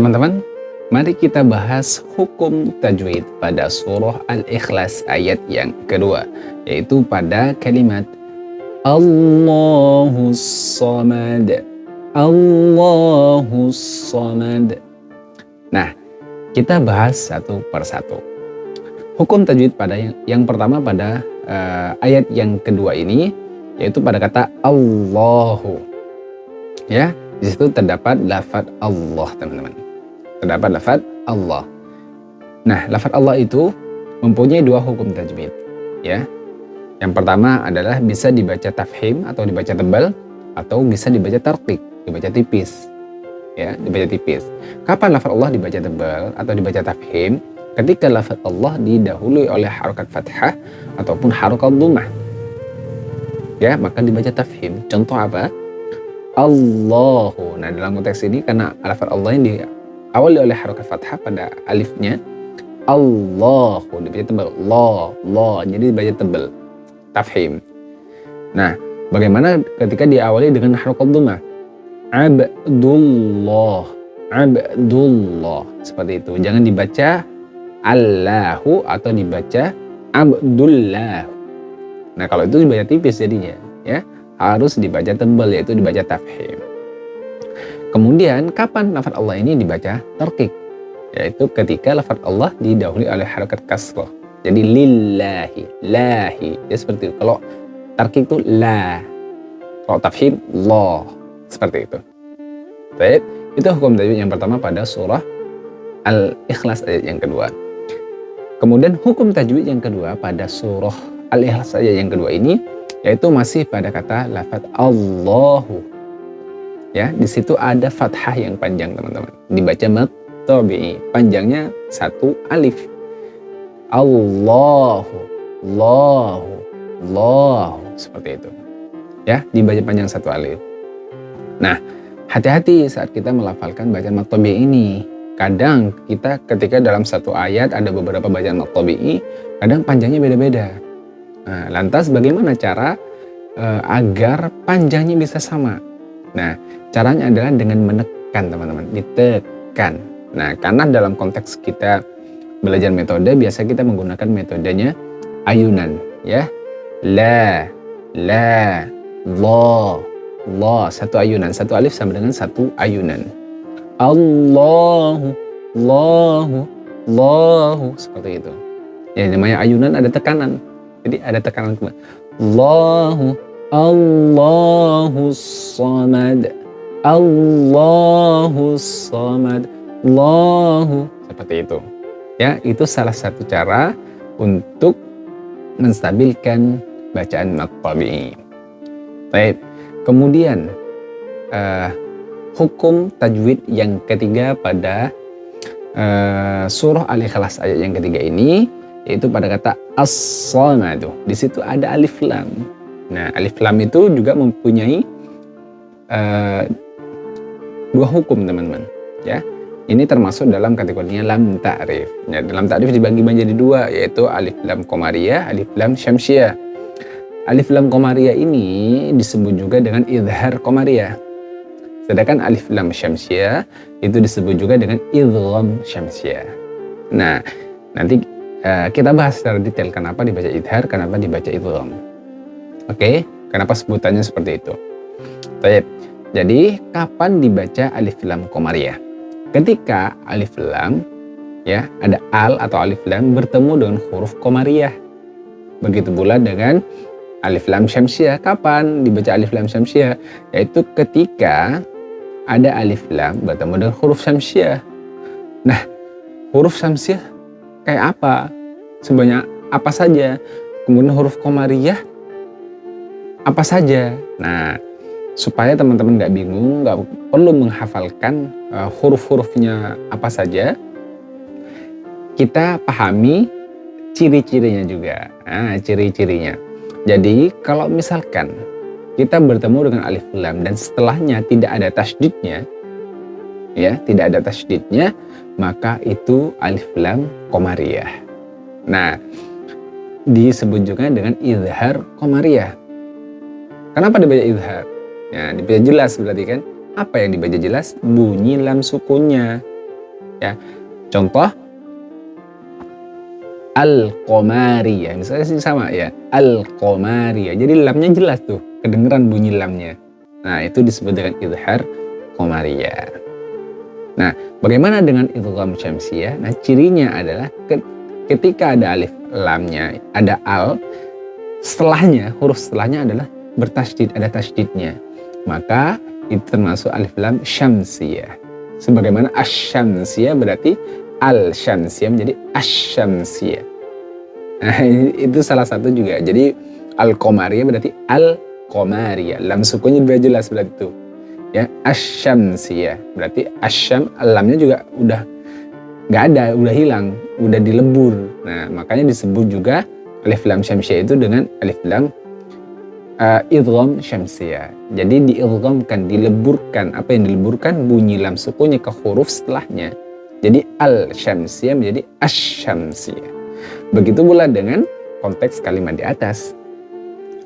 teman-teman, mari kita bahas hukum tajwid pada surah Al-Ikhlas ayat yang kedua, yaitu pada kalimat Allahus Samad. Allahus Samad. Nah, kita bahas satu persatu. Hukum tajwid pada yang pertama pada ayat yang kedua ini, yaitu pada kata Allahu. Ya, di situ terdapat lafaz Allah, teman-teman. Terdapat lafaz Allah. Nah, lafaz Allah itu mempunyai dua hukum tajwid, ya. Yang pertama adalah bisa dibaca tafhim atau dibaca tebal, atau bisa dibaca tarqiq, dibaca tipis. Ya, dibaca tipis. Kapan lafaz Allah dibaca tebal atau dibaca tafhim? Ketika lafaz Allah didahului oleh harokat fathah ataupun harokat dhammah. Ya, maka dibaca tafhim. Contoh apa? Allahu. Nah, dalam konteks ini karena lafaz Allah yang diawali oleh harokat fathah pada alifnya, Allahu dibaca tebal, la, jadi dibaca tebal, tafhim. Nah, bagaimana ketika diawali dengan harokat dhammah? Abdullah, seperti itu. Jangan dibaca Allahu atau dibaca Abdullah. Nah, kalau itu dibaca tipis jadinya, ya. Harus dibaca tebal, yaitu dibaca tafhim. Kemudian kapan lafaz Allah ini dibaca tarqiq? Yaitu ketika lafaz Allah didahului oleh harakat kasrah. Jadi lillahi, lahi. Ya seperti itu. Kalau tarqiq itu la. Kalau tafhim la. Seperti itu. Baik, itu hukum tajwid yang pertama pada surah Al-Ikhlas ayat yang kedua. Kemudian hukum tajwid yang kedua pada surah Al-Ikhlas ayat yang kedua ini, yaitu masih pada kata lafaz Allahu. Ya, di situ ada fathah yang panjang, teman-teman. Dibaca mat tabi'i, panjangnya satu alif. Allahu, Allahu, seperti itu. Ya, dibaca panjang satu alif. Nah, hati-hati saat kita melafalkan bacaan mat tabi'i ini. Kadang kita ketika dalam satu ayat ada beberapa bacaan mat tabi'i, kadang panjangnya beda-beda. Nah, lantas bagaimana cara agar panjangnya bisa sama? Nah, caranya adalah dengan menekan, teman-teman, ditekan. Nah, karena dalam konteks kita belajar metode, biasa kita menggunakan metodenya ayunan, ya. La, la, la, satu ayunan, satu alif sama dengan satu ayunan. Allahu, Allahu, seperti itu. Ya, namanya ayunan ada tekanan. Jadi ada tekanan kembali. Allahu, Allahus Samad, Allahus Samad, Allahu. Seperti itu. Ya, itu salah satu cara untuk menstabilkan bacaan mat tabi'i. Baik. Kemudian hukum tajwid yang ketiga pada surah Al-Ikhlas ayat yang ketiga ini, yaitu pada kata as-samadu. Di situ ada alif lam. Nah, alif lam itu juga mempunyai dua hukum, teman-teman. Ya, ini termasuk dalam kategorinya lam ta'rif. Ya, dalam ta'rif dibagi menjadi dua, yaitu alif lam qamariyah, alif lam syamsiyah. Alif lam qamariyah ini disebut juga dengan idhar qamariyah. Sedangkan alif lam syamsiyah itu disebut juga dengan idgham syamsiyah. Nah, nanti kita bahas secara detail kenapa dibaca idhar, kenapa dibaca idgham. Oke, kenapa sebutannya seperti itu. Baik. Jadi, kapan dibaca alif lam qamariyah? Ketika alif lam, ya, ada al atau alif lam bertemu dengan huruf qamariyah. Begitu pula dengan alif lam syamsiyah. Kapan dibaca alif lam syamsiyah? Yaitu ketika ada alif lam bertemu dengan huruf syamsiyah. Nah, huruf syamsiyah kayak apa? Sebanyak apa saja? Kemudian huruf qamariyah apa saja? Nah, supaya teman-teman nggak bingung, nggak perlu menghafalkan huruf-hurufnya apa saja, kita pahami ciri-cirinya juga. Nah, ciri-cirinya. Jadi, kalau misalkan kita bertemu dengan alif lam dan setelahnya tidak ada tasydidnya, ya, tidak ada tasydidnya, maka itu alif lam qamariyah. Nah, disebut juga dengan izhar qamariyah. Kenapa dibaca izhar? Ya, dibaca jelas berarti kan. Apa yang dibaca jelas? Bunyi lam sukunnya. Ya, contoh al-qamariyah, misalnya sih sama ya, al-qamariyah. Jadi lamnya jelas tuh, kedengeran bunyi lamnya. Nah, itu disebut dengan idhar qamariyah. Nah, bagaimana dengan idgham syamsiyah? Nah, cirinya adalah ketika ada alif lamnya, ada al, setelahnya, huruf setelahnya adalah bertasydid, ada tasydidnya. Maka itu termasuk alif lam syamsiyah. Sebagaimana asy-syamsiyah berarti al-syamsiyah menjadi asy-syamsiyah. Nah, itu salah satu juga. Jadi al-qamariyah berarti al-qamariyah. Lam sukunnya lebih jelas berarti itu. Ya, asy-syamsiyah berarti asyam, lamnya juga udah nggak ada, udah hilang, udah dilebur. Nah, makanya disebut juga alif lam syamsiyah itu dengan alif lam idgham syamsiyah. Jadi diidghamkan, dileburkan. Apa yang dileburkan? Bunyi lam sukunnya ke huruf setelahnya. Jadi al-syamsiyah menjadi asy-syamsiyah. Begitu pula dengan konteks kalimat di atas.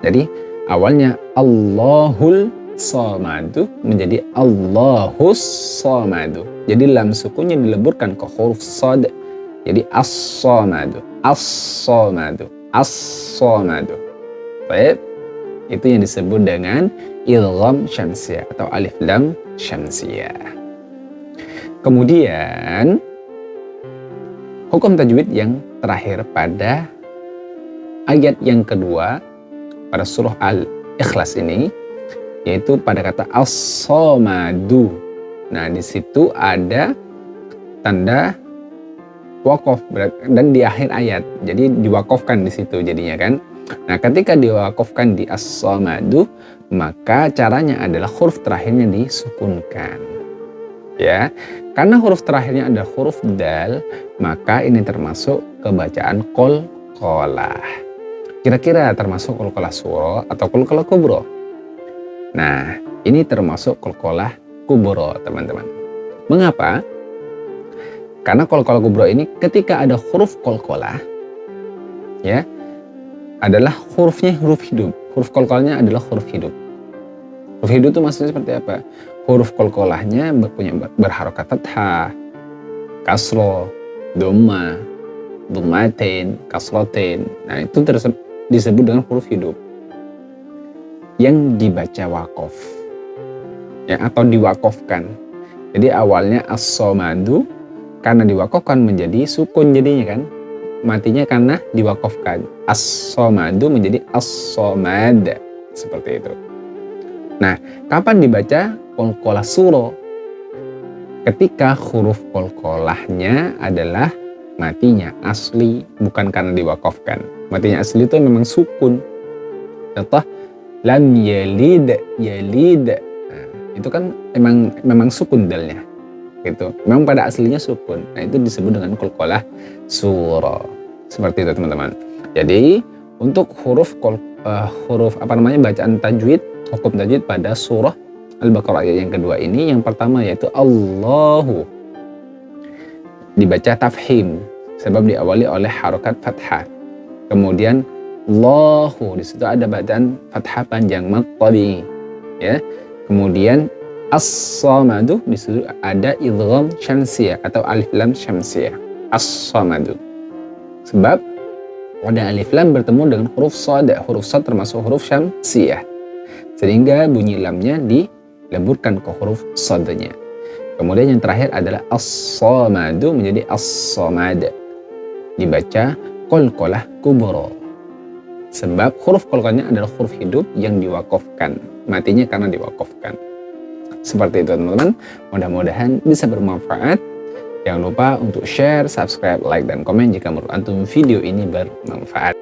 Jadi awalnya Allahul Somadu menjadi Allahus Somadu. Jadi lam sukunnya dileburkan ke huruf sod. Jadi as-somadu, as-somadu, as-somadu. Baik, itu yang disebut dengan idgham syamsiyah atau alif lam syamsiyah. Kemudian hukum tajwid yang terakhir pada ayat yang kedua pada surah Al-Ikhlas ini, yaitu pada kata as-somadu. Nah, di situ ada tanda wakaf dan di akhir ayat. Jadi diwakafkan di situ jadinya kan. Nah, ketika diwakafkan di as-somadu, maka caranya adalah huruf terakhirnya disukunkan. Ya, karena huruf terakhirnya adalah huruf dal, maka ini termasuk kebacaan qalqalah. Kira-kira termasuk qalqalah sughra atau qalqalah kubra? Nah, ini termasuk qalqalah kubra, teman-teman. Mengapa? Karena qalqalah kubra ini ketika ada huruf qalqalah, ya, adalah hurufnya huruf hidup. Huruf qalqalahnya adalah huruf hidup. Huruf hidup itu maksudnya seperti apa? Huruf qalqalahnya berharokat fathah, kasroh, dhamma, dhammatain, kasrotain. Nah, itu disebut dengan huruf hidup yang dibaca wakaf, ya, atau diwakafkan. Jadi awalnya as-somadu, karena diwakafkan menjadi sukun jadinya kan, matinya karena diwakafkan. As-somadu menjadi as-somad, seperti itu. Nah, kapan dibaca qalqalah sughra? Ketika huruf qalqalahnya adalah matinya asli, bukan karena diwakafkan. Matinya asli itu memang sukun. Contoh lam yalid, yalid. Nah, itu kan memang sukun dalnya. Gitu. Memang pada aslinya sukun. Nah, itu disebut dengan qalqalah sughra. Seperti itu, teman-teman. Jadi, untuk huruf bacaan tajwid, hukum tajwid pada surah Al-Baqarah ayat yang kedua ini, yang pertama yaitu Allahu. Dibaca tafhim sebab diawali oleh harokat fathah. Kemudian Allahu, di situ ada bacaan fathah panjang mad tabi'i, ya. Kemudian as-somadu, di situ ada idgham syamsiyah atau alif lam syamsiyah. As-somadu. Sebab ada alif lam bertemu dengan huruf shad. Huruf shad termasuk huruf syamsiyah. Sehingga bunyi lamnya dileburkan ke huruf shadnya. Kemudian yang terakhir adalah as-somadu menjadi as-somad. Dibaca qalqalah kubra. Sebab huruf qalqalahnya adalah huruf hidup yang diwakafkan. Matinya karena diwakafkan. Seperti itu, teman-teman. Mudah-mudahan bisa bermanfaat. Jangan lupa untuk share, subscribe, like, dan komen jika menurut antum video ini bermanfaat.